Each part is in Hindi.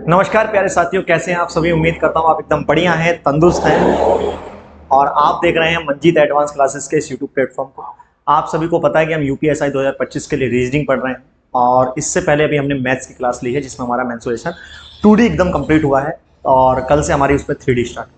नमस्कार प्यारे साथियों, कैसे हैं आप सभी। उम्मीद करता हूं आप एकदम बढ़िया हैं, तंदुरुस्त हैं। और आप देख रहे हैं मंजीत एडवांस क्लासेस के इस यूट्यूब प्लेटफॉर्म को। आप सभी को पता है कि हम यूपीएसआई 2025 के लिए रीजनिंग पढ़ रहे हैं। और इससे पहले अभी हमने मैथ्स की क्लास ली है जिसमें हमारा मेंसुरेशन 2D एकदम कंप्लीट हुआ है। और कल से हमारी उस पर 3D स्टार्ट है।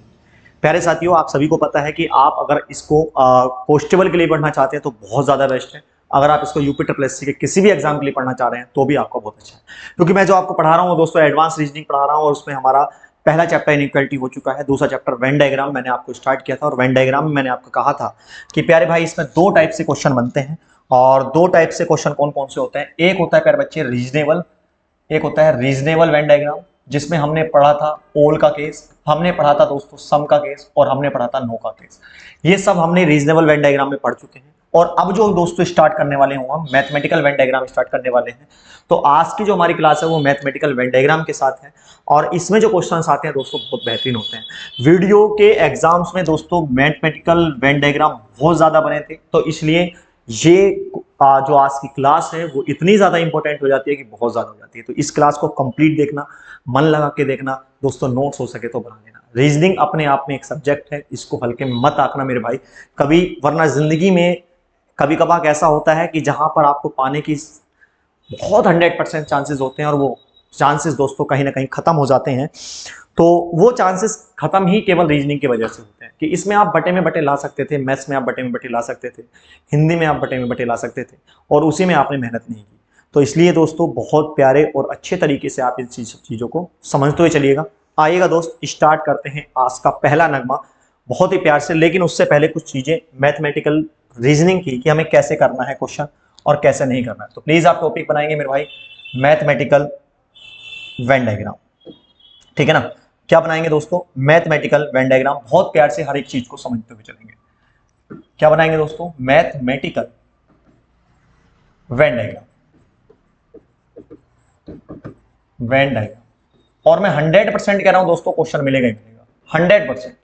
प्यारे साथियों, आप सभी को पता है कि आप अगर इसको कॉन्स्टेबल के लिए पढ़ना चाहते हैं तो बहुत ज़्यादा बेस्ट है। अगर आप इसको यूपी ट्रिपल एससी के किसी भी एग्जाम के लिए पढ़ना चाह रहे हैं तो भी आपको बहुत अच्छा है, क्योंकि मैं जो आपको पढ़ा रहा हूँ दोस्तों एडवांस रीजनिंग पढ़ा रहा हूँ। और उसमें हमारा पहला चैप्टर इनइक्वालिटी हो चुका है, दूसरा चैप्टर वेन डायग्राम मैंने आपको स्टार्ट किया था। और वेन डायग्राम में मैंने आपको कहा था कि प्यारे भाई इसमें दो टाइप से क्वेश्चन बनते हैं। और दो टाइप से क्वेश्चन कौन कौन से होते हैं, एक होता है प्यारे बच्चे रीजनेबल, एक होता है रीजनेबल वेन डायग्राम, जिसमें हमने पढ़ा था ओल का केस, हमने पढ़ा था दोस्तों सम का केस, और हमने पढ़ा था नो का केस। ये सब हमने रीजनेबल वेन डायग्राम में पढ़ चुके हैं। और अब जो दोस्तों स्टार्ट करने वाले हैं हम मैथमेटिकल वेन डायग्राम स्टार्ट करने वाले हैं। तो आज की जो हमारी क्लास है वो मैथमेटिकल वेन डायग्राम के साथ है। और इसमें जो क्वेश्चंस आते हैं दोस्तों बहुत बेहतरीन होते हैं। वीडियो के एग्जाम्स में दोस्तों मैथमेटिकल वेन डायग्राम बहुत ज्यादा बने थे, तो इसलिए ये जो आज की क्लास है वो इतनी ज्यादा इंपॉर्टेंट हो जाती है कि बहुत ज्यादा हो जाती है। तो इस क्लास को कंप्लीट देखना, मन लगा के देखना दोस्तों, नोट्स हो सके तो बना लेना। रीजनिंग अपने आप में एक सब्जेक्ट है, इसको हल्के में मत आंकना मेरे भाई कभी, वरना जिंदगी में कभी कभार ऐसा होता है कि जहां पर आपको पाने की बहुत 100% चांसेस होते हैं और वो चांसेस दोस्तों कहीं ना कहीं खत्म हो जाते हैं। तो वो चांसेस खत्म ही केवल रीजनिंग की वजह से होते हैं कि इसमें आप बटे में बटे ला सकते थे, मैथ्स में आप बटे में बटे ला सकते थे, हिंदी में आप बटे में बटे ला सकते थे, और उसी में आपने मेहनत नहीं की। तो इसलिए दोस्तों बहुत प्यारे और अच्छे तरीके से आप इन चीज़ों को समझते हुए चलिएगा। आइएगा दोस्त, स्टार्ट करते हैं आज का पहला नगमा बहुत ही प्यार से। लेकिन उससे पहले कुछ चीज़ें मैथमेटिकल रीजनिंग की कि हमें कैसे करना है क्वेश्चन और कैसे नहीं करना है। तो प्लीज़ आप टॉपिक बनाएंगे मेरे भाई मैथमेटिकल वेन डायग्राम, ठीक है ना। क्या बनाएंगे दोस्तों, मैथमेटिकल वेन डायग्राम। बहुत प्यार से हर एक चीज को समझते हुए चलेंगे। क्या बनाएंगे दोस्तों, mathematical Venn diagram, Venn diagram. और मैं 100% कह रहा हूं दोस्तों क्वेश्चन मिलेगा ही मिलेगा, 100%,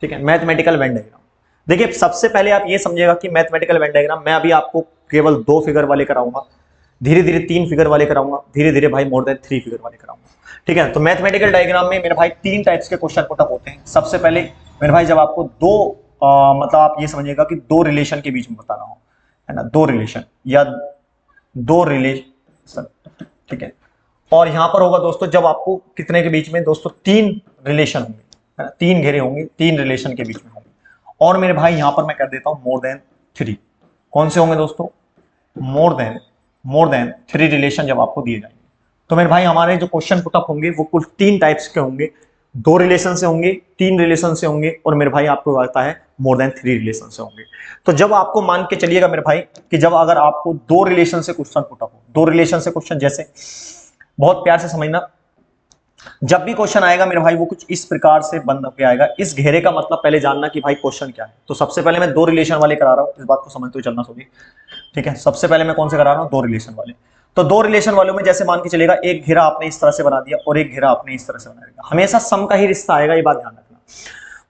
ठीक है। मैथमेटिकल वेन डायग्राम देखिए, सबसे पहले आप ये समझिएगा कि मैथमेटिकल वेन डायग्राम मैं अभी आपको केवल 2 फिगर वाले कराऊंगा, धीरे धीरे 3 फिगर वाले कराऊंगा, धीरे धीरे भाई मोर देन 3 फिगर वाले कराऊंगा, ठीक है। तो मैथमेटिकल डायग्राम में मेरे भाई 3 टाइप्स के क्वेश्चन पुटअप होते हैं। सबसे पहले मेरे भाई जब आपको मतलब आप ये समझिएगा कि दो रिलेशन के बीच में बताना हो, है ना, दो रिलेशन या दो रिलेशन, ठीक है। और यहां पर होगा दोस्तों जब आपको कितने के बीच में दोस्तों 3 रिलेशन होंगे, है ना, 3 घेरे होंगे, 3 रिलेशन के बीच में होंगे। और मेरे भाई यहां पर मैं कर देता हूं मोर देन 3। कौन से होंगे दोस्तों, मोर देन 3 रिलेशन जब आपको दिए जाएंगे। तो मेरे भाई हमारे जो क्वेश्चन पुटअप होंगे वो कुल 3 टाइप्स के होंगे, 2 रिलेशन से होंगे, 3 रिलेशन से होंगे, और मेरे भाई आपको आता है मोर देन 3 रिलेशन से होंगे। तो जब आपको मान के चलिएगा मेरे भाई कि जब अगर आपको 2 रिलेशन से क्वेश्चन पुटअप हो, 2 रिलेशन से क्वेश्चन, जैसे बहुत प्यार से समझना, जब भी क्वेश्चन आएगा मेरे भाई वो कुछ इस प्रकार से बंद होकर आएगा। इस घेरे का मतलब पहले जानना कि भाई क्वेश्चन क्या है। तो सबसे पहले मैं 2 रिलेशन वाले करा रहा हूं, इस बात को समझते हुए चलना सभी, ठीक है। सबसे पहले मैं कौन से करा रहा हूं, 2 रिलेशन वाले। तो 2 रिलेशन वालों में जैसे मान के चलेगा एक घेरा आपने इस तरह से बना दिया और एक घेरा आपने इस तरह से बना दिया, हमेशा सम का ही रिश्ता आएगा, ये बात ध्यान रखना।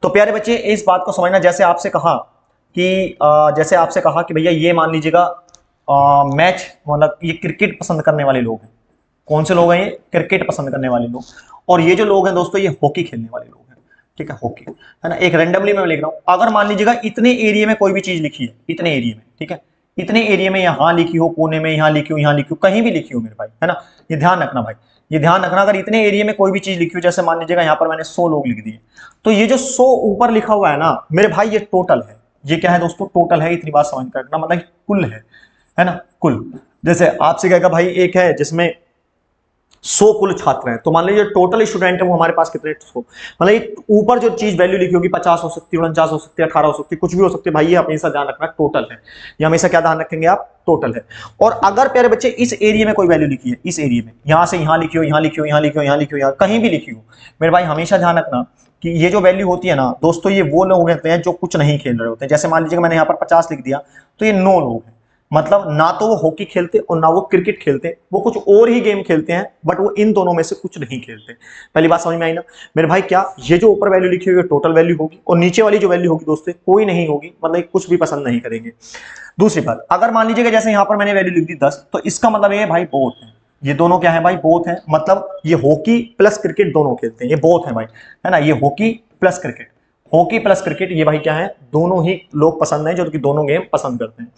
तो प्यारे बच्चे इस बात को समझना, जैसे आपसे कहा कि भैया ये मान लीजिएगा मैच, मतलब ये क्रिकेट पसंद करने वाले लोग हैं। कौन से लोग हैं ये, क्रिकेट पसंद करने वाले लोग। और ये जो लोग हैं दोस्तों ये हॉकी खेलने वाले लोग हैं, ठीक है, हॉकी, है ना। एक रैंडमली मैं लिख रहा हूं, अगर मान लीजिएगा इतने एरिया में कोई भी चीज लिखी है, इतने एरिया में, ठीक है, इतने एरिया में यहां लिखी हो, कोने में यहां लिखी हो, यहां लिखी हो, कहीं भी लिखी हो मेरे भाई, है ना, ये ध्यान रखना भाई, ये ध्यान रखना। अगर इतने एरिया में कोई भी चीज लिखी हो, जैसे मान लीजिएगा यहां पर मैंने 100 लोग लिख दिए, तो ये जो 100 ऊपर लिखा हुआ है ना मेरे भाई, ये टोटल है। ये क्या है दोस्तों, टोटल है। इतनी बात समझ कर रखना, मतलब कुल है ना, कुल। जैसे आपसे कहेगा भाई एक है जिसमें 100 कुल छात्र हैं, तो मान लीजिए टोटल स्टूडेंट है वो हमारे पास कितने, 100, मतलब ऊपर जो चीज वैल्यू लिखी होगी 50 हो सकती है, 49 हो सकती है, 18 हो सकती है, कुछ भी हो सकती है भाई, ये हमेशा ध्यान रखना टोटल है। ये हमेशा क्या ध्यान रखेंगे आप, टोटल है। और अगर प्यारे बच्चे इस एरिया में कोई वैल्यू लिखी है, इस एरिया में यहां से यहां लिखी हो, यहां लिखी हो, यहां लिखी हो, यहां लिखी हो, कहीं भी लिखी हो, मेरे भाई हमेशा ध्यान रखना कि ये जो वैल्यू होती है ना दोस्तों, ये वो लोग होते हैं जो कुछ नहीं खेल रहे होते हैं। जैसे मान लीजिए मैंने यहाँ पर 50 लिख दिया, तो ये 9 लोग हैं, मतलब ना तो वो हॉकी खेलते और ना वो क्रिकेट खेलते, वो कुछ और ही गेम खेलते हैं, बट वो इन दोनों में से कुछ नहीं खेलते। पहली बात समझ में आई ना मेरे भाई। क्या ये जो ऊपर वैल्यू लिखी हुई है टोटल वैल्यू होगी, और नीचे वाली जो वैल्यू होगी दोस्तों कोई नहीं होगी, मतलब कुछ भी पसंद नहीं करेंगे। दूसरी बात, अगर मान लीजिएगा जैसे यहां पर मैंने वैल्यू लिख दी 10, तो इसका मतलब ये भाई बहुत है, ये दोनों क्या है भाई, बोथ है, मतलब ये हॉकी प्लस क्रिकेट दोनों खेलते हैं, ये बोथ है भाई, है ना, ये hockey plus cricket, hockey plus cricket, ये भाई क्या है, दोनों ही लोग पसंद है, जो कि दोनों गेम पसंद करते हैं।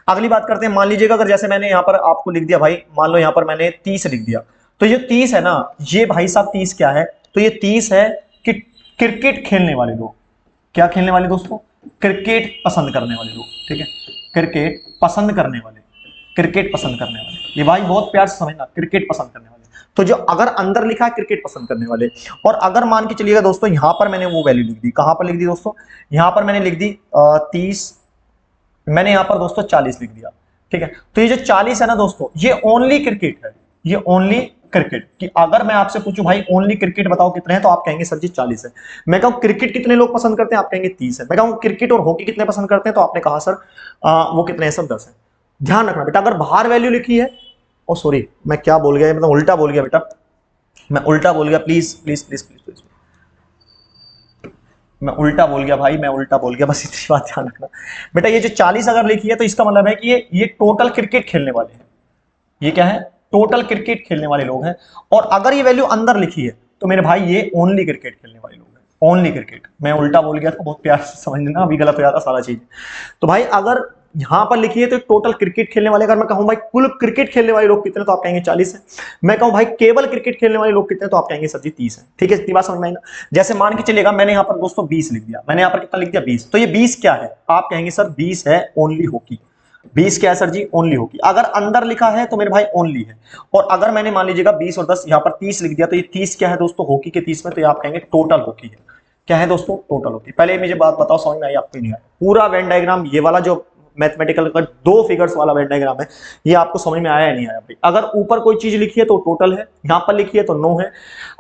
अगली बात करते हैं, मान लीजिएगा अगर जैसे मैंने यहाँ पर आपको लिख दिया भाई, मान लो यहाँ पर मैंने 30 लिख दिया, तो ये 30 है ना, ये भाई साहब 30 क्या है, तो ये 30 है कि क्रिकेट खेलने वाले लोग, क्या खेलने वाले दोस्तों, क्रिकेट पसंद करने वाले लोग, ठीक है, क्रिकेट पसंद करने वाले, क्रिकेट पसंद करने वाले, ये भाई बहुत प्यार से समझना, क्रिकेट पसंद करने वाले। तो जो अगर अंदर लिखा है क्रिकेट पसंद करने वाले, और अगर मान के चलिएगा दोस्तों यहां पर मैंने वो वैल्यू लिख दी, कहां पर लिख दी दोस्तों, यहां पर मैंने लिख दी 30, मैंने यहां पर दोस्तों 40 लिख दिया, ठीक है, तो ये जो 40 है ना दोस्तों, ये ओनली क्रिकेट है, ये ओनली क्रिकेट, कि अगर मैं आपसे पूछूं भाई ओनली क्रिकेट बताओ कितने हैं, तो आप कहेंगे सर जी 40 है। मैं कहूं क्रिकेट कितने लोग पसंद करते हैं, आप कहेंगे 30 है। मैं कहूं क्रिकेट और हॉकी कितने पसंद करते हैं, तो आपने कहा सर वो कितने हैं, सर 10 है। ध्यान रखना बेटा, अगर बाहर वैल्यू लिखी है, ओ सॉरी मैं क्या बोल गया, मतलब उल्टा बोल गया बेटा, मैं उल्टा बोल गया, please please please please please, मैं उल्टा बोल गया भाई, मैं उल्टा बोल गया, बस इतनी बात ध्यान रखना बेटा। ये जो 40 अगर लिखी है, तो इसका मतलब है कि ये टोटल क्रिकेट खेलने वाले हैं, ये क्या है, टोटल क्रिकेट खेलने वाले लोग हैं। और अगर ये वैल्यू अंदर लिखी है, तो मेरे भाई ये ओनली क्रिकेट खेलने वाले लोग हैं, ओनली क्रिकेट। मैं उल्टा बोल गया था, बहुत प्यार से समझ लेना, अभी गलत हो जाता सारा चीज। तो भाई अगर यहां पर लिखी है तो टोटल क्रिकेट खेलने वाले, अगर मैं कहूं भाई कुल क्रिकेट खेलने वाले लोग कितने, तो आप कहेंगे 40 है। मैं कहूं भाई केवल क्रिकेट खेलने वाले लोग कितने, तो आप कहेंगे सर जी 30 है। ठीक है, इतनी बात समझ में आई ना। जैसे मान के चलिएगा मैंने यहां पर दोस्तों 20 लिख दिया, मैंने यहां पर कितना लिख दिया 20, तो ये 20 क्या है, आप कहेंगे सर 20 है ओनली हॉकी। 20 क्या है सर जी, ओनली हॉकी। अगर अंदर लिखा है तो मेरे भाई ओनली है। और अगर मैंने मान लीजिएगा 20 और 10 यहां पर 30 लिख दिया, तो ये 30 क्या है दोस्तों, हॉकी के 30 में, तो ये आप कहेंगे टोटल हॉकी है। क्या है दोस्तों, टोटल हॉकी। पहले मुझे बात बताओ समझ में आई आपको, नहीं आया पूरा वेन डायग्राम, ये वाला जो मैथमेटिकल का 2 फिगर्स वाला वेन डायग्राम है, ये आपको समझ में आया या नहीं आया भाई। अगर ऊपर कोई चीज लिखी है तो टोटल है, यहां पर लिखी है तो नो है,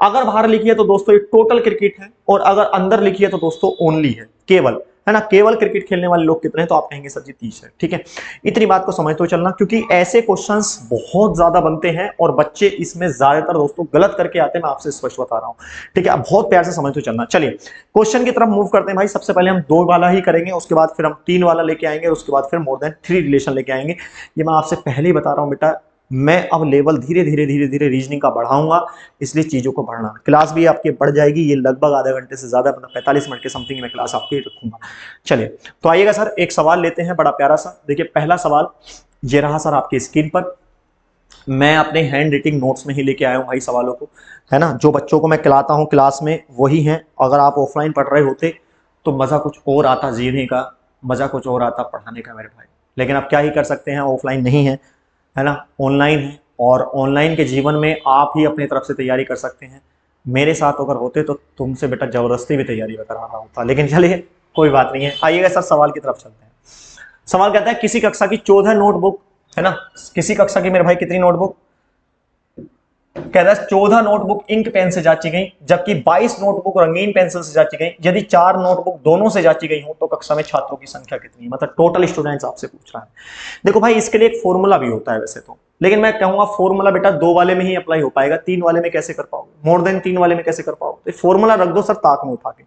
अगर बाहर लिखी है तो दोस्तों ये टोटल क्रिकेट है, और अगर अंदर लिखी है तो दोस्तों ओनली है, केवल, है ना, केवल क्रिकेट खेलने वाले लोग कितने हैं, तो आप कहेंगे सर जी 30 है। ठीक है, इतनी बात को समझते हुए चलना, क्योंकि ऐसे क्वेश्चंस बहुत ज्यादा बनते हैं और बच्चे इसमें ज्यादातर दोस्तों गलत करके आते हैं, मैं आपसे स्पष्ट बता रहा हूं। ठीक है, आप बहुत प्यार से समझते हुए चलना। चलिए क्वेश्चन की तरफ मूव करते हैं भाई। सबसे पहले हम 2 वाला ही करेंगे, उसके बाद फिर हम 3 वाला लेके आएंगे, उसके बाद फिर मोर देन 3 रिलेशन लेके आएंगे। ये मैं आपसे पहले ही बता रहा हूं बेटा, मैं अब लेवल धीरे धीरे धीरे धीरे रीजनिंग का बढ़ाऊंगा, इसलिए चीजों को बढ़ना, क्लास भी आपकी बढ़ जाएगी। ये लगभग आधे घंटे से ज्यादा, मतलब 45 मिनट के समथिंग में क्लास आपकी रखूंगा। चलिए तो आइएगा सर, एक सवाल लेते हैं बड़ा प्यारा सा। देखिए पहला सवाल ये रहा सर आपकी स्क्रीन पर, मैं अपने हैंड राइटिंग नोट्स में ही लेके आया हूं भाई सवालों को, है ना। जो बच्चों को मैं खिलाता हूं क्लास में वही हैं, अगर आप ऑफलाइन पढ़ रहे होते तो मजा कुछ और आता जीने का, मजा कुछ और आता पढ़ाने का मेरे भाई। लेकिन अब क्या ही कर सकते हैं, ऑफलाइन नहीं है ना, ऑनलाइन है। और ऑनलाइन के जीवन में आप ही अपनी तरफ से तैयारी कर सकते हैं। मेरे साथ अगर होते तो तुमसे बेटा जबरदस्ती भी तैयारी करा रहा होता, लेकिन चलिए कोई बात नहीं है। आइएगा सर सवाल की तरफ चलते हैं। सवाल कहता है किसी कक्षा की 14 नोटबुक, है ना, किसी कक्षा की मेरे भाई कितनी नोटबुक, कह रहा है 14 नोटबुक इंक पेन से जांची गई, जबकि 22 नोटबुक रंगीन पेंसिल से जांची गई। यदि 4 नोटबुक दोनों से जांची गई हो तो कक्षा में छात्रों की संख्या कितनी है, मतलब टोटल स्टूडेंट्स आपसे पूछ रहा है। देखो भाई इसके लिए एक फॉर्मूला भी होता है वैसे तो, लेकिन मैं कहूंगा फॉर्मूला बेटा 2 वाले में ही अप्लाई हो पाएगा, 3 वाले में कैसे कर पाओगे, मोर देन 3 वाले में कैसे कर पाओगे। तो फॉर्मूला रख दो सर ताक में उठा के,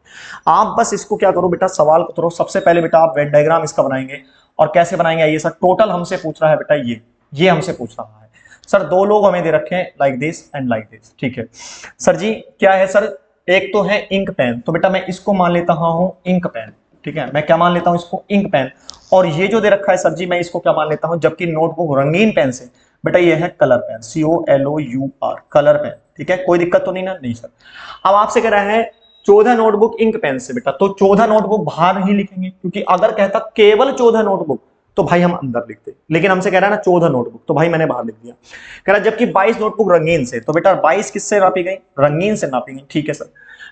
आप बस इसको क्या करो बेटा, सवाल को करो। सबसे पहले बेटा आप वेन डायग्राम इसका बनाएंगे, और कैसे बनाएंगे, आइए सर। टोटल हमसे पूछ रहा है बेटा ये हमसे पूछ रहा है सर, 2 लोग हमें दे रखे हैं, like this and like this. ठीक है सर जी, क्या है सर, एक तो है इंक पेन, तो बेटा मैं इसको मान लेता हूं इंक पेन। ठीक है, मैं क्या मान लेता हूं इसको, इंक पेन। और ये जो दे रखा है सर जी, मैं इसको क्या मान लेता हूं, जबकि नोटबुक रंगीन पेन से, बेटा ये है colour pen, COLOUR, colour pen. ठीक है, कोई दिक्कत तो नहीं ना, नहीं सर। अब आपसे कह रहा है 14 नोटबुक इंक पेन से, बेटा तो 14 नोटबुक बाहर ही लिखेंगे, क्योंकि अगर कहता केवल 14 नोटबुक तो भाई हम अंदर लिखते, लेकिन हमसे कह रहा है ना 14 नोटबुक, तो भाई मैंने बाहर लिख दिया। कह रहा है जबकि 22 नोटबुक रंगीन से, तो बेटा 22 किससे नापी गई, रंगीन से नापी गई। ठीक है सर।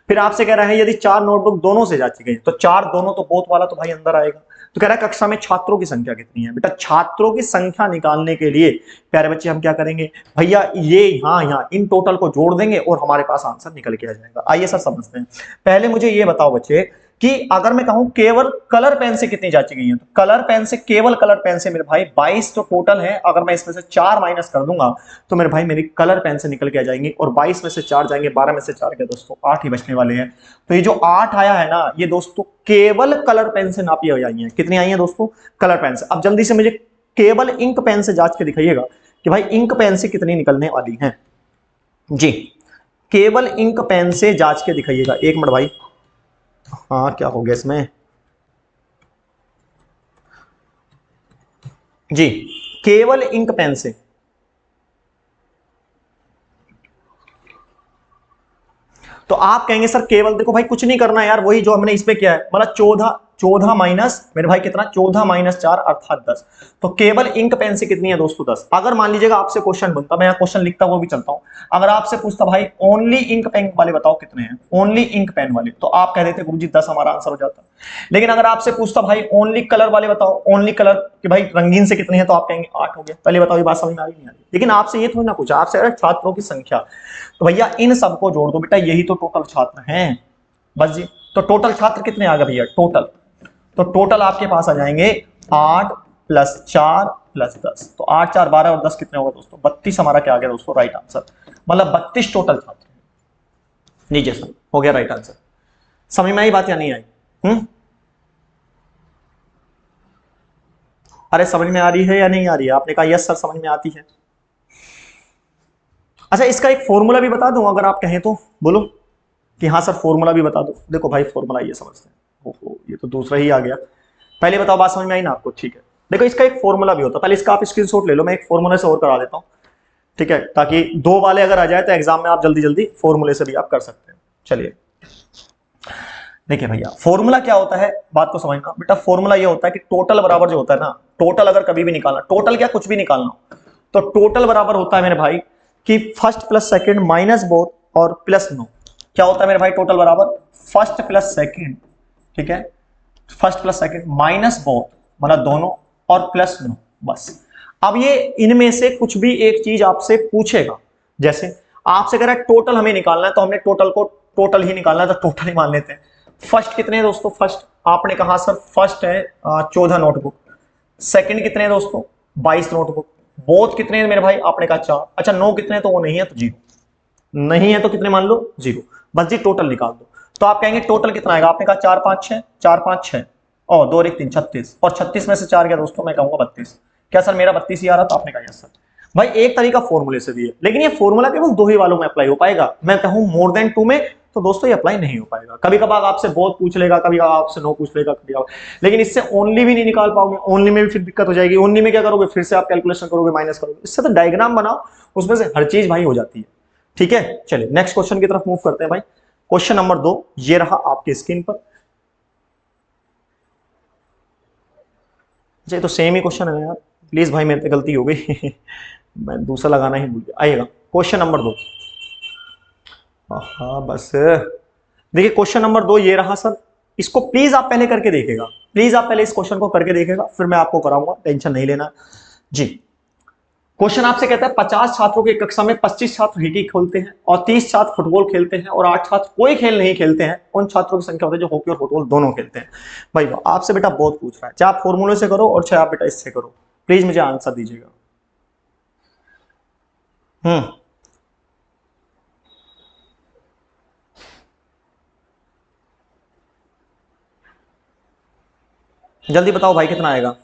फिर आपसे कह रहा है यदि 4 नोटबुक दोनों से जांची गई, तो 4 दोनों तो बोथ वाला, तो भाई अंदर आएगा। तो कह रहा है कक्षा में छात्रों की संख्या कितनी है, बेटा छात्रों की संख्या निकालने के लिए प्यारे बच्चे हम क्या करेंगे भैया, ये यहाँ इन टोटल को जोड़ देंगे और हमारे पास आंसर निकल के आ जाएगा। आइए सर समझते हैं। पहले मुझे ये बताओ बच्चे कि अगर मैं कहूं केवल कलर पेन से कितनी जांची गई है, तो कलर पेन से, केवल कलर पेन से मेरे भाई 22 तो टोटल है। अगर मैं इसमें से 4 माइनस कर दूंगा तो मेरे भाई मेरी कलर पेन से निकल के आ जाएंगी, और 22 में से 4 जाएंगे, 12 में से 4 क्या दोस्तों 8 ही बचने वाले हैं। तो ये जो 8 आया है ना, ये दोस्तों केवल कलर पेन से नापी आई है। कितनी आई है दोस्तों, कलर पेन से। अब जल्दी से मुझे केवल इंक पेन से जांच के दिखाइएगा कि भाई इंक पेन से कितनी निकलने वाली हैं जी। केवल इंक पेन से जांच के दिखाइएगा। एक मिनट भाई, हाँ क्या हो गया इसमें जी, केवल इंक पेन से। तो आप कहेंगे सर केवल, देखो भाई कुछ नहीं करना यार, वही जो हमने इसमें किया है, मतलब 14 14 माइनस मेरे भाई कितना, 14 माइनस 4 अर्थात 10। तो केवल इंक पेन से कितनी है दोस्तों, 10। अगर मान लीजिएगा आपसे क्वेश्चन बनता, मैं यहाँ क्वेश्चन लिखता वो भी चलता हूँ, अगर आपसे पूछता भाई ओनली इंक पेन वाले बताओ कितने हैं, ओनली इंक पेन वाले, तो आप कह देते गुरुजी 10 हमारा आंसर हो जाता। लेकिन अगर आपसे पूछता भाई ओनली कलर वाले बताओ, ओनली कलर कि भाई रंगीन से कितने हैं, तो आप कहेंगे 8 हो गया। पहले बताओ ये बात समझ में आ रही नहीं आ रही? लेकिन आपसे ये थोड़ी ना पूछा, आपसे छात्रों की संख्या, तो भैया इन सबको जोड़ दो बेटा, यही तो टोटल छात्र हैं बस जी। तो टोटल छात्र कितने आ गए भैया टोटल, तो टोटल आपके पास आ जाएंगे 8 प्लस 4 प्लस 10, तो 8 4 12 और 10 कितने होगा दोस्तों, 32 हमारा क्या आ गया दोस्तों, राइट आंसर। मतलब 32 टोटल छात्र। लीजिए सर, हो गया राइट आंसर। समझ में आई बात या नहीं आई? अरे समझ में आ रही है या नहीं आ रही है? आपने कहा यस सर समझ में आती है। अच्छा इसका एक फॉर्मूला भी बता दूं अगर आप कहें तो, बोलो कि हाँ सर फॉर्मूला भी बता दो। देखो भाई फॉर्मूला ये समझते हैं, ओहो ये तो दूसरा ही आ गया। पहले बताओ बात समझ में आई ना आपको? ठीक है, देखो इसका एक फॉर्मूला भी होता है, पहले इसका आप स्क्रीनशॉट ले लो, मैं एक फॉर्मूले से और करा देता हूं, ठीक है, ताकि दो वाले अगर आ जाए तो एग्जाम में आप जल्दी जल्दी फॉर्मूले से भी आप कर सकते हैं। चलिए देखिए भैया फॉर्मूला क्या होता है, बात को समझना बेटा। फॉर्मूला ये होता है कि टोटल बराबर जो होता है ना, टोटल अगर कभी भी निकालना, टोटल क्या कुछ भी निकालना, तो टोटल बराबर होता है मेरे भाई कि first plus second minus both और प्लस नो। क्या होता है मेरे भाई टोटल बराबर फर्स्ट प्लस सेकंड, ठीक है, first plus second minus both मतलब दोनों और प्लस नो, बस। अब ये इनमें से कुछ भी एक चीज आपसे पूछेगा, जैसे आपसे कह रहा है टोटल हमें निकालना है, तो हमने टोटल को टोटल ही निकालना है, तो टोटल ही मान लेते हैं। फर्स्ट कितने हैं दोस्तों, फर्स्ट आपने कहा सर फर्स्ट है 14 नोटबुक। सेकंड कितने हैं दोस्तों 22 नोटबुक। बोथ कितने हैं मेरे भाई, आपने कहा 4। अच्छा नो कितने हैं, तो वो नहीं है तो 0, नहीं है तो कितने मान लो 0, बस जी टोटल निकाल दो। तो आप कहेंगे टोटल कितना आएगा, आपने कहा 4 5 6, 4 5 6 और 2 1 3 36, और 36 में से 4 गया दोस्तों, मैं कहूंगा 32। क्या सर मेरा 32 ही आ रहा था? आपने कहा यस सर। भाई एक तरीका फॉर्मूले से भी है, लेकिन ये फॉर्मूला केवल 2 ही वालों में अप्लाई हो पाएगा, मैं कहूं मोर देन 2 में तो दोस्तों ये अप्लाई नहीं हो पाएगा। कभी कभार आपसे बहुत पूछ लेगा, कभी आपसे नो पूछ लेगा, कभी लेकिन इससे ओनली भी नहीं निकाल पाओगे, ओनली में भी फिर दिक्कत हो जाएगी। ओनली में क्या करोगे, फिर से आप कैलकुलेशन करोगे, माइनस करोगे। इससे तो डायग्राम बनाओ, उसमें से हर चीज भाई हो जाती है। ठीक है चलिए नेक्स्ट क्वेश्चन की तरफ मूव करते हैं भाई। क्वेश्चन नंबर 2 ये रहा आपके स्क्रीन पर। अच्छा ये तो सेम ही क्वेश्चन है यार, प्लीज भाई मेरे से गलती हो गई मैं दूसरा लगाना ही भूल गया। आइएगा क्वेश्चन नंबर 2। हाँ बस देखिए क्वेश्चन नंबर 2 ये रहा सर, इसको प्लीज आप पहले करके देखेगा, प्लीज आप पहले इस क्वेश्चन को करके देखेगा, फिर मैं आपको कराऊंगा, टेंशन नहीं लेना जी। क्वेश्चन आपसे कहता है 50 छात्रों की कक्षा में 25 छात्र हॉकी खेलते हैं और 30 छात्र फुटबॉल खेलते हैं और 8 छात्र कोई खेल नहीं खेलते हैं, उन छात्रों की संख्या होती है जो हॉकी और फुटबॉल दोनों खेलते हैं। भाई आपसे बेटा बहुत पूछ रहा है, चाहे आप फॉर्मूले से करो और चाहे आप बेटा इससे करो, प्लीज मुझे आंसर दीजिएगा। जल्दी बताओ भाई कितना आएगा।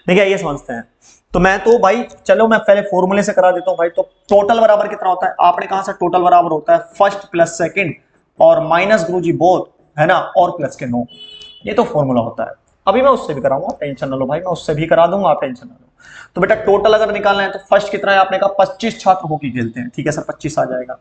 देखिए ये समझते हैं, तो मैं तो भाई चलो मैं पहले फॉर्मूले से करा देता हूं भाई। तो टोटल बराबर कितना होता है, आपने कहा सर टोटल बराबर होता है फर्स्ट प्लस सेकंड और माइनस गुरुजी बोथ है ना, और प्लस के नो, ये तो फॉर्मूला होता है। अभी मैं उससे भी कराऊंगा, टेंशन ना लो भाई, मैं उससे भी करा दूंगा, आप टेंशन ना लो। तो बेटा टोटल अगर निकालना है तो फर्स्ट कितना है, आपने कहा 25 छात्र हॉकी खेलते हैं, ठीक है सर 25 आ जाएगा,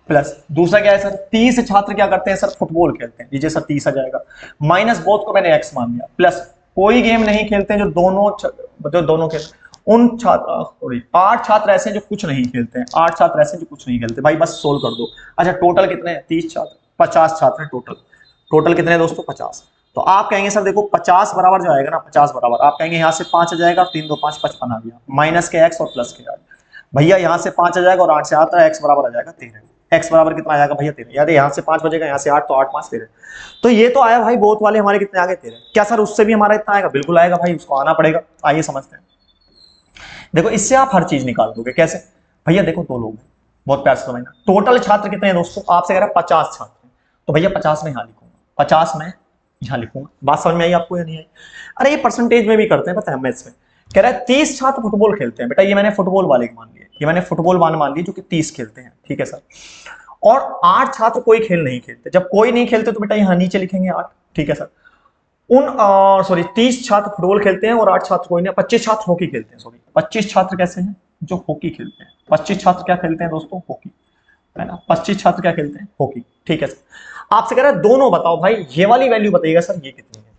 प्लस दूसरा क्या है सर 30 छात्र क्या करते हैं सर, फुटबॉल खेलते हैं, लीजिए सर 30 आ जाएगा, माइनस बोथ को मैंने एक्स मान लिया, प्लस कोई गेम नहीं खेलते हैं जो दोनों खेलते उन छात्र 8 छात्र ऐसे हैं जो कुछ नहीं खेलते हैं, 8 छात्र ऐसे हैं जो कुछ नहीं खेलते। भाई बस सोल्व कर दो। अच्छा टोटल कितने हैं, 30 छात्र, 50 छात्र हैं टोटल। टोटल कितने हैं दोस्तों 50। तो आप कहेंगे सर देखो 50 बराबर जो आएगा ना, 50 बराबर आप कहेंगे यहाँ से 5 आ जाएगा, 3 2 5 55 आ गया, माइनस के एक्स और प्लस के आगे भैया यहाँ से 5 आ जाएगा और 8 से आता है, एक्स बराबर आ जाएगा 13। एक्स बराबर कितना आ जाएगा भैया 13, यार यहाँ से 5 बजेगा, यहाँ से 8 तो 8 5 13। तो ये तो आया भाई बहुत वाले हमारे कितने आगे 13। क्या सर उससे भी हमारा इतना आएगा, बिल्कुल आएगा भाई, उसको आना पड़ेगा। आइए समझते हैं। देखो इससे आप हर चीज निकाल दोगे, कैसे भैया देखो 2 लोग हैं, बहुत प्यार से समझना। टोटल छात्र कितने हैं दोस्तों, आपसे कह रहा है 50 छात्र हैं, तो भैया 50 में यहां लिखूंगा, 50 में यहां लिखूंगा। बात समझ में आई आपको या नहीं आई? अरे ये परसेंटेज में भी करते हैं, पता है मैथ्स में। कह रहा है 30 छात्र फुटबॉल खेलते हैं, बेटा ये मैंने फुटबॉल वाले मान लिए, ये मैंने फुटबॉल मान ली जो कि 30 खेलते हैं, ठीक है सर। और 8 छात्र कोई खेल नहीं खेलते, जब कोई नहीं खेलते तो बेटा यहां नीचे लिखेंगे 8, ठीक है सर। उन सॉरी 30 छात्र फुटबॉल खेलते हैं और 8 छात्र कोई नहीं, 25 छात्र हॉकी खेलते हैं। सॉरी 25 छात्र कैसे हैं, जो हॉकी खेलते हैं। 25 छात्र क्या खेलते हैं दोस्तों, हॉकी, है ना। 25 छात्र क्या खेलते हैं, हॉकी, ठीक है सर। आपसे कह रहा है दोनों बताओ भाई, ये वाली वैल्यू बताइएगा सर ये कितनी है।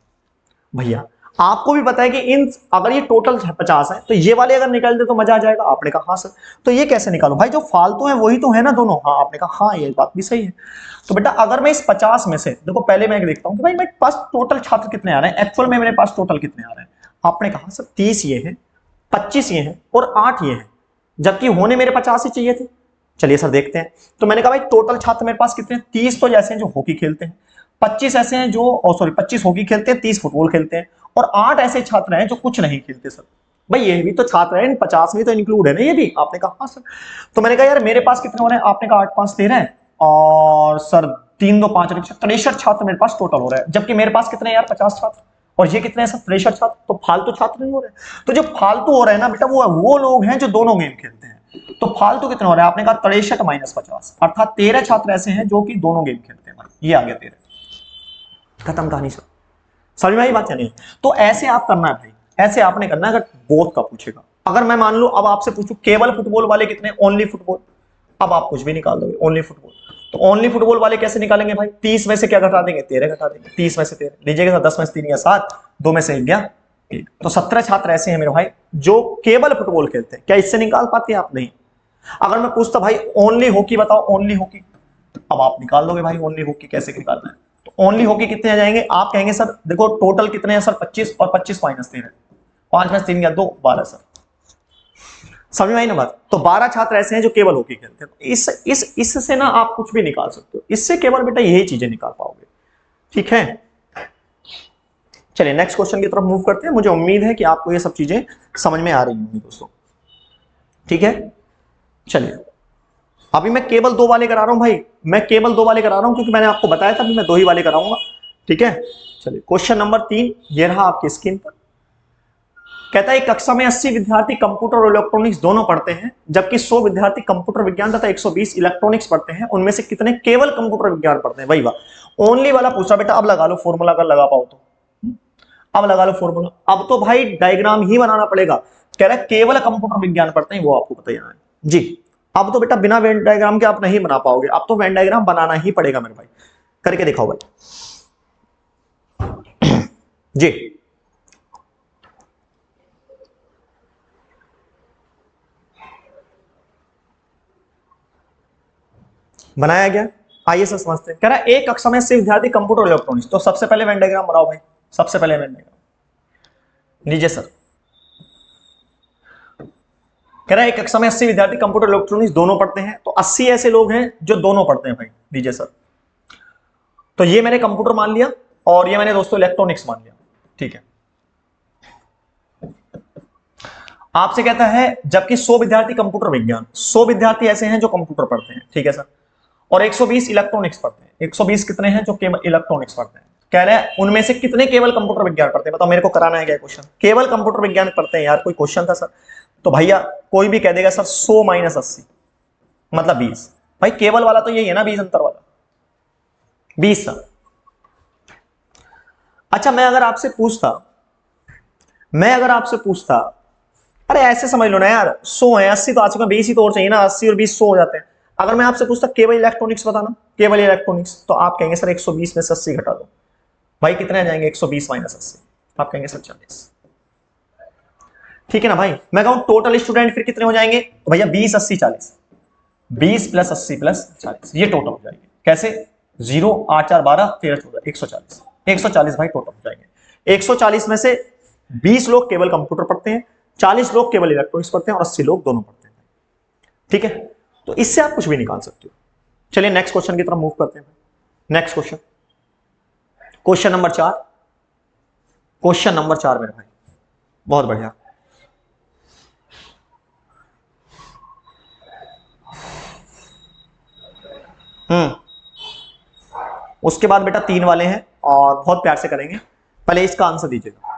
भैया आपको भी पता है कि इन अगर ये टोटल 50 है तो ये वाले अगर निकाल दे तो मजा आ जाएगा। आपने कहा हाँ सर, तो ये कैसे निकालो भाई, जो फालतू है वही तो है ना दोनों। हाँ आपने कहा हाँ, ये बात भी सही है। तो बेटा अगर मैं इस 50 में से, देखो पहले मैं देखता हूं कि भाई मेरे पास टोटल छात्र कितने आ रहे हैं, एक्चुअल में मेरे पास टोटल कितने आ रहे हैं। आपने कहा सर 30 ये है, 25 ये है और 8 ये है, जबकि होने मेरे 50 ही चाहिए थे। चलिए सर देखते हैं। तो मैंने कहा भाई टोटल छात्र मेरे पास कितने हैं, 30 तो जैसे हैं जो हॉकी खेलते हैं, 25 ऐसे हैं जो सॉरी 25 हॉकी खेलते हैं, 30 फुटबॉल खेलते हैं, और 8 ऐसे छात्र हैं जो कुछ नहीं खेलते सर। भाई ये भी तो छात्र है, इन 50 में तो इंक्लूड है ना ये भी। आपने कहा हाँ सर। तो मैंने कहा यार मेरे पास कितने हो रहे हैं, आपने कहा 8 5 13 और सर 3 2 5 63 छात्र मेरे पास टोटल हो रहा है, जबकि मेरे पास कितने हैं यार 50 छात्र, और ये कितने हैं सर 63 छात्र। तो फालतू छात्र नहीं हो रहे। तो जो फालतू हो रहे हैं ना बेटा वो लोग हैं जो दोनों गेम खेलते हैं। तो फालतू कितने हो रहे हैं, आपने कहा 63 माइनस 50, अर्थात 13 छात्र ऐसे हैं जो कि दोनों गेम खेलते हैं भाई। ये आ गया 13, खत्म कहानी सर। समझ में आई बात या नहीं? तो ऐसे आप करना है भाई, ऐसे आपने करना है। अगर बोथ का पूछेगा, अगर मैं मान लो अब आपसे पूछूं केवल फुटबॉल वाले कितने, ओनली फुटबॉल, अब आप कुछ भी निकाल दोगे ओनली फुटबॉल। तो ओनली फुटबॉल वाले कैसे निकालेंगे भाई, 30 में से क्या घटा देंगे, 13 घटा देंगे। 30 में से 13 लीजिएगा, 10 में से 3 या 7, 2 में से 1 गया 1। तो 17 छात्र ऐसे हैं मेरे भाई जो केवल फुटबॉल खेलते हैं। क्या इससे निकाल पाते हैं आप, नहीं। अगर मैं पूछता भाई ओनली हॉकी बताओ, ओनली हॉकी, अब आप निकाल दोगे भाई ओनली हॉकी कैसे निकालना है। तो ओनली हॉकी कितने आ जाएंगे, आप कहेंगे सर देखो टोटल कितने हैं सर 25 और 25 माइनस 13, 5 में 3 या 2 12 सर। समझ में आई ना बात। तो 12 छात्र ऐसे हैं जो केवल हॉकी खेलते हैं। तो इससे ना आप कुछ भी निकाल सकते हो, इससे केवल बेटा यही चीजें निकाल पाओगे, ठीक है। चलिए नेक्स्ट क्वेश्चन की तरफ मूव करते हैं। मुझे उम्मीद है कि आपको ये सब चीजें समझ में आ रही होंगी दोस्तों, ठीक है। चलिए अभी मैं केवल 2 वाले करा रहा हूं भाई, मैं केवल 2 वाले करा रहा हूं क्योंकि मैंने आपको बताया था अभी मैं 2 ही वाले कराऊंगा, ठीक है। चलिए क्वेश्चन नंबर 3 ये रहा आपकी स्क्रीन पर। कहता है कक्षा में 80 विद्यार्थी कंप्यूटर और इलेक्ट्रॉनिक्स दोनों पढ़ते हैं, जबकि 100 विद्यार्थी कंप्यूटर विज्ञान तथा 120 इलेक्ट्रॉनिक्स पढ़ते हैं। उनमें से कितने केवल कंप्यूटर विज्ञान पढ़ते हैं। वही वाह, ओनली वाला पूछा बेटा। अब लगा लो फॉर्मूला, अगर लगा पाओ तो अब लगा लो फॉर्मूला। अब तो भाई डायग्राम ही बनाना पड़ेगा। कह रहा है केवल कंप्यूटर विज्ञान पढ़ते हैं, वो आपको बताना है जी। अब तो बेटा बिना वेन डायग्राम के आप नहीं बना पाओगे, अब तो वेन डायग्राम बनाना ही पड़ेगा मेरे भाई। करके दिखाओ भाई जी। बनाया गया, आइए सर समझते हैं। कह रहा है एक कक्षा में 80 विद्यार्थी कंप्यूटर इलेक्ट्रॉनिक्स, तो सबसे पहले वेन डायग्राम बनाओ भाई, सबसे पहले वेन डायग्राम लीजिए सर। कह रहा है एक कक्षा में 80 विद्यार्थी कंप्यूटर इलेक्ट्रॉनिक्स दोनों पढ़ते हैं, तो 80 ऐसे लोग हैं जो दोनों पढ़ते हैं भाई। लीजिए सर, तो ये मैंने कंप्यूटर मान लिया और ये मैंने दोस्तों इलेक्ट्रॉनिक्स मान लिया, ठीक है। आपसे कहता है जबकि 100 विद्यार्थी कंप्यूटर विज्ञान, 100 विद्यार्थी ऐसे हैं जो कंप्यूटर पढ़ते हैं, ठीक है सर, और 120 इलेक्ट्रॉनिक्स पढ़ते हैं। 120 कितने हैं जो केवल इलेक्ट्रॉनिक्स पढ़ते हैं। कह रहे हैं उनमें से कितने केवल कंप्यूटर विज्ञान पढ़ते हैं। बताओ मेरे को कराना है क्या क्वेश्चन, केवल कंप्यूटर विज्ञान पढ़ते हैं यार, कोई क्वेश्चन था सर। तो भैया कोई भी कह देगा सर 100 माइनस 80 मतलब 20। भाई केवल वाला तो यही है ना, 20 अंतर वाला 20 सर। अच्छा मैं अगर आपसे पूछता, अरे ऐसे समझ लो ना यार, 100 है 80 तो आ चुका, 20 ही तो और चाहिए ना, 80 और 20 100 हो जाते हैं। अगर मैं आपसे पूछता केवल इलेक्ट्रॉनिक्स बताना, केवल इलेक्ट्रॉनिक्स, तो आप कहेंगे सर 120 में से 80 घटा दो। भाई कितने आ जाएंगे 120 माइनस 80, आप कहेंगे सर 40, ठीक है ना भाई। मैं कहूं टोटल स्टूडेंट फिर कितने हो जाएंगे, तो भैया 20 80 40, 20 प्लस 80 प्लस 40, ये टोटल हो जाएंगे। कैसे, 0 8 4 12 13 14 140, 140 भाई टोटल हो जाएंगे। 140 में से 20 लोग केवल कंप्यूटर पढ़ते हैं, 40 लोग केवल इलेक्ट्रॉनिक्स पढ़ते हैं और 80 लोग दोनों पढ़ते हैं, ठीक है। तो इससे आप कुछ भी निकाल सकते हो। चलिए नेक्स्ट क्वेश्चन की तरफ मूव करते हैं। Next question, question number 4, question number 4 मेरे भाई, बहुत बढ़िया। उसके बाद बेटा 3 वाले हैं और बहुत प्यार से करेंगे। पहले इसका आंसर दीजिएगा।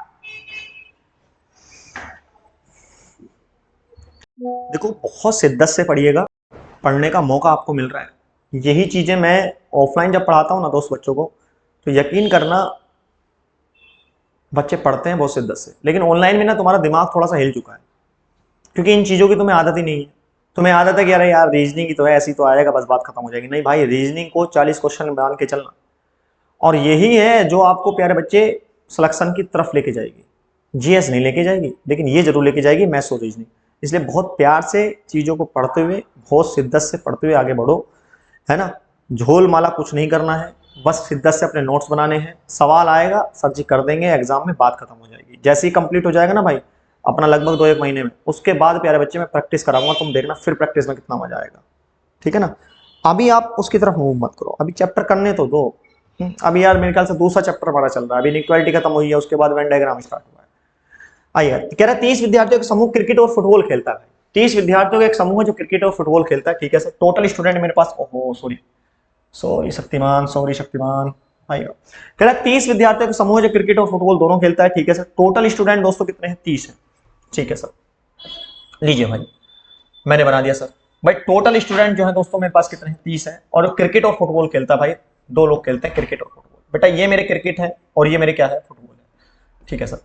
देखो बहुत शिद्दत से पढ़िएगा, पढ़ने का मौका आपको मिल रहा है। यही चीजें मैं ऑफलाइन जब पढ़ाता हूँ ना दोस्त बच्चों को, तो यकीन करना बच्चे पढ़ते हैं बहुत शिद्दत से। लेकिन ऑनलाइन में ना तुम्हारा दिमाग थोड़ा सा हिल चुका है, क्योंकि इन चीजों की तुम्हें आदत ही नहीं है। तुम्हें आदत है कि अरे यार रीजनिंग की तो है, ऐसी तो आएगा बस बात खत्म हो जाएगी। नहीं भाई, रीजनिंग को 40 क्वेश्चन मान के चलना, और यही है जो आपको प्यारे बच्चे सिलेक्शन की तरफ लेके जाएगी। जीएस नहीं लेके जाएगी, लेकिन ये जरूर लेके जाएगी मैथ्स और रीजनिंग। इसलिए बहुत प्यार से चीजों को पढ़ते हुए, बहुत शिद्दत से पढ़ते हुए आगे बढ़ो, है ना। झोल माला कुछ नहीं करना है, बस शिद्दत से अपने नोट्स बनाने हैं। सवाल आएगा सर जी कर देंगे, एग्जाम में बात खत्म हो जाएगी। जैसे ही कंप्लीट हो जाएगा ना भाई अपना लगभग 2-1 महीने में, उसके बाद प्यारे बच्चे मैं प्रैक्टिस कराऊंगा, तुम देखना फिर प्रैक्टिस में कितना मजा आएगा। ठीक है ना। अभी आप उसकी तरफ मूव मत करो, अभी चैप्टर करने तो दो। अभी यार मेरे ख्याल से दूसरा चैप्टर हमारा चल रहा है, अभी इनइक्वालिटी खत्म हुई है, उसके बाद वेन डायग्राम स्टार्ट हुआ है। आइए, कह रहा है 30 विद्यार्थियों का समूह क्रिकेट और फुटबॉल खेलता है। 30 विद्यार्थियों का एक समूह है जो क्रिकेट और फुटबॉल खेलता है, ठीक है सर। टोटल स्टूडेंट मेरे पास, ओहो सॉरी शक्तिमान, आइए, कह रहा है 30 विद्यार्थियों का समूह है जो क्रिकेट और फुटबॉल दोनों खेलता है, ठीक है सर। टोटल स्टूडेंट दोस्तों कितने हैं? 30 है, ठीक है सर। लीजिए भाई, मैंने बना दिया सर। भाई टोटल स्टूडेंट जो है दोस्तों मेरे पास कितने हैं? 30 है। और क्रिकेट और फुटबॉल खेलता है भाई, 2 लोग खेलते हैं क्रिकेट और फुटबॉल। बेटा ये मेरे क्रिकेट है और ये मेरे क्या है? फुटबॉल है, ठीक है सर।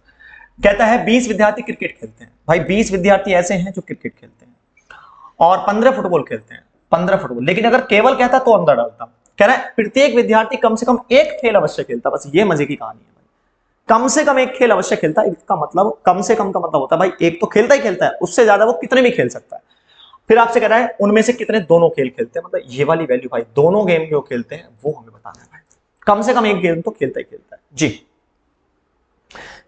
कहता है 20 विद्यार्थी क्रिकेट खेलते हैं। भाई 20 विद्यार्थी ऐसे हैं जो क्रिकेट खेलते हैं, और 15 फुटबॉल खेलते हैं, 15 फुटबॉल। लेकिन अगर केवल कहता तो अंदर डालता। कह रहा है प्रत्येक विद्यार्थी कम से कम एक खेल अवश्य खेलता। बस ये मजे की कहानी है भाई, कम से कम एक खेल अवश्य खेलता है। इसका मतलब कम से कम का मतलब होता है भाई एक तो खेलता ही खेलता है, उससे ज्यादा वो कितने भी खेल सकता है। फिर आपसे कह रहा है उनमें से कितने दोनों खेल खेलते हैं, मतलब ये वाली वैल्यू भाई, दोनों गेम जो खेलते हैं वो हमें बताना है भाई। कम से कम एक गेम तो खेलता ही खेलता है जी।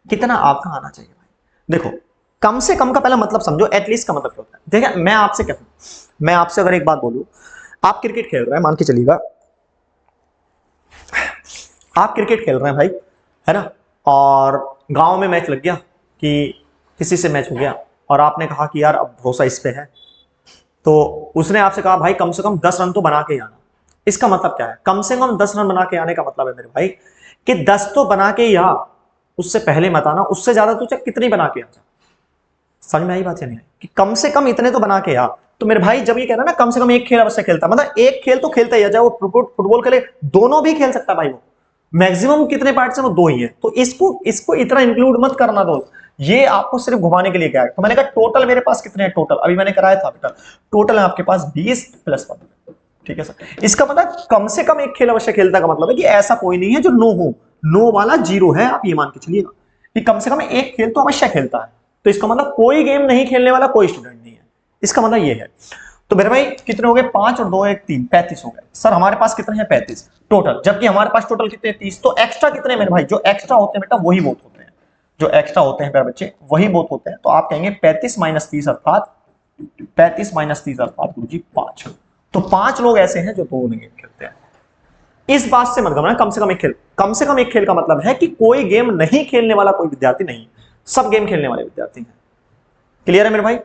कितना आपका आना चाहिए भाई। देखो कम से कम का पहला मतलब समझो, एटलीस्ट का मतलब क्या होता है। देखिए मैं आपसे कहूं, मैं आपसे अगर एक बात बोलूं, आप क्रिकेट खेल रहे हैं, मान के चलिएगा आप क्रिकेट खेल रहे हैं भाई, है ना, और गांव में मैच लग गया कि किसी से मैच हो गया, और आपने कहा कि यार अब भरोसा इस पे है, तो उसने आपसे कहा भाई कम से कम 10 रन तो बना के ही आना। इसका मतलब क्या है? कम से कम 10 रन बना के आने का मतलब है मेरे भाई कि 10 तो बना के ही आ, उससे पहले मत आना, उससे ज्यादा तो चाहे कितनी बना के आ जा। समझ में आई बात या नहीं आई? कि कम से कम इतने तो बना के आ। तो मेरे भाई जब ये कह रहा है ना कम से कम एक खेल अवश्य खेलता, मतलब एक खेल तो खेलता ही है, चाहे वो फुटबॉल खेले, दोनों भी खेल सकता है भाई। वो मैक्सिमम कितने पार्ट है? वो 2 ही है। तो इसको इतना इंक्लूड मत करना दोस्त, ये आपको सिर्फ घुमाने के लिए क्या है। तो मैंने कहा टोटल मेरे पास कितने हैं? टोटल अभी मैंने कराया था बेटा, टोटल है आपके पास 20 + 15, ठीक है सर। इसका मतलब कम से कम एक खेल अवश्य खेलता का मतलब है कि ऐसा कोई नहीं है जो नो हो, नो वाला 0 है, आप ये मान के चलिएगा कि कम से कम एक खेल तो अवश्य खेलता है। तो इसका मतलब कोई गेम नहीं खेलने वाला कोई स्टूडेंट नहीं है, इसका मतलब ये है। तो मेरे भाई कितने हो गए? 5 और 2 1 3, 35 हो गए। सर हमारे पास कितने हैं? 35 टोटल, जबकि हमारे पास टोटल कितने? 30। तो एक्स्ट्रा कितने मेरे भाई? जो एक्स्ट्रा होते हैं बेटा वही वोट होते हैं, जो एक्स्ट्रा होते हैं मेरे बच्चे वही वोट होते हैं। तो आप कहेंगे 35 - 30 अर्थात 35 - 30 अर्थात गुरुजी 5। तो 5 लोग ऐसे हैं जो 2 गेम खेलते हैं। इस बात से मत घबराना, कम से कम एक खेल। कम से कम एक खेल का मतलब है कि कोई गेम नहीं खेलने वाला कोई विद्यार्थी नहीं, सब गेम खेलने वाले विद्यार्थी हैं। क्लियर है मेरे भाई?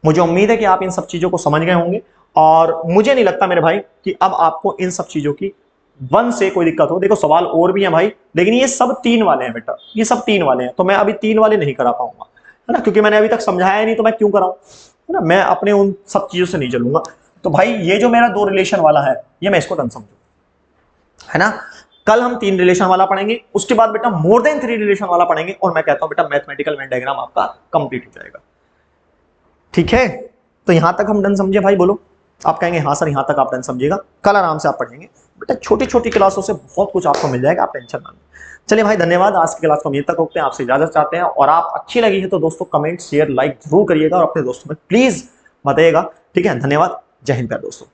मुझे उम्मीद है कि आप इन सब चीजों को समझ गए होंगे, और मुझे नहीं लगता मेरे भाई कि अब आपको इन सब चीजों की 1 से कोई दिक्कत हो। देखो सवाल और भी हैं भाई, लेकिन ये सब 3 वाले हैं बेटा, ये सब 3 वाले हैं। तो मैं अभी 3 वाले नहीं करा पाऊंगा, है ना, क्योंकि मैंने अभी तक समझाया नहीं, तो मैं क्यों कराऊं, है ना। मैं अपने उन सब चीजों से नहीं चलूंगा। तो भाई ये जो मेरा 2 रिलेशन वाला है, ये मैं इसको डन समझू, है ना। कल हम 3 रिलेशन वाला पढ़ेंगे, उसके बाद बेटा मोर देन 3 रिलेशन वाला पढ़ेंगे, और मैं कहता हूं बेटा मैथमेटिकल वेन डायग्राम आपका कंप्लीट हो जाएगा। ठीक है, तो यहां तक हम डन समझे भाई? बोलो। आप कहेंगे हाँ सर यहां तक आप डन समझिएगा, कल आराम से आप पढ़ेंगे बेटा। छोटी छोटी क्लासों से बहुत कुछ आपको मिल जाएगा, आप टेंशन ना लें। चलिए भाई धन्यवाद, आज की क्लास को हम यहीं तक रोकते हैं, आपसे इजाजत चाहते हैं। और आप अच्छी लगी है तो दोस्तों कमेंट शेयर लाइक जरूर करिएगा, और अपने दोस्तों में प्लीज बताइएगा। ठीक है, धन्यवाद, जय हिंद प्यारे दोस्तों।